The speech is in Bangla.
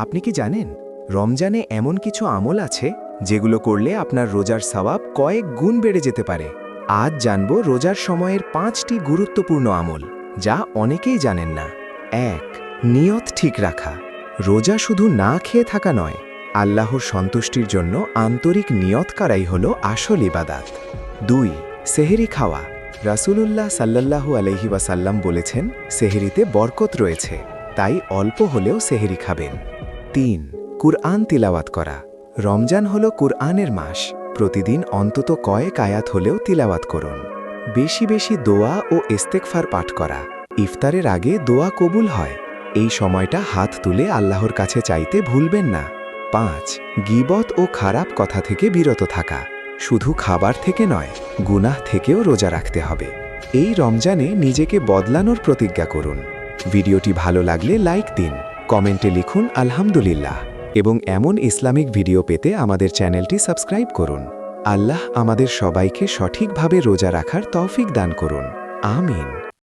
আপনি কি জানেন রমজানে এমন কিছু আমল আছে যেগুলো করলে আপনার রোজার সওয়াব কয়েক গুণ বেড়ে যেতে পারে। আজ জানব রোজার সময়ের 5টি গুরুত্বপূর্ণ আমল যা অনেকেই জানেন না। 1. নিয়ত ঠিক রাখা। রোজা শুধু না খেয়ে থাকা নয়, আল্লাহর সন্তুষ্টির জন্য আন্তরিক নিয়ত করাই হলো আসল ইবাদাত। 2. সেহরি খাওয়া। রাসূলুল্লাহ সাল্লাল্লাহু আলাইহি ওয়াসাল্লাম বলেছেন, সেহরিতে বরকত রয়েছে, তাই অল্প হলেও সেহরি খাবেন। 3. কুরআন তিলাওয়াত করা। রমজান হল কুরআনের মাস, প্রতিদিন অন্তত কয়েক আয়াত হলেও তিলাওয়াত করুন। বেশি বেশি দোয়া ও ইস্তেগফার পাঠ করা। ইফতারের আগে দোয়া কবুল হয়, এই সময়টা হাত তুলে আল্লাহর কাছে চাইতে ভুলবেন না। 5. গীবত ও খারাপ কথা থেকে বিরত থাকা। শুধু খাবার থেকে নয়, গুনাহ থেকেও রোজা রাখতে হবে। এই রমজানে নিজেকে বদলানোর প্রতিজ্ঞা করুন। ভিডিওটি ভালো লাগলে লাইক দিন, কমেন্টে লিখুন আলহামদুলিল্লাহ, এবং এমন ইসলামিক ভিডিও পেতে আমাদের চ্যানেলটি সাবস্ক্রাইব করুন। আল্লাহ আমাদের সবাইকে সঠিকভাবে রোজা রাখার তৌফিক দান করুন। আমিন।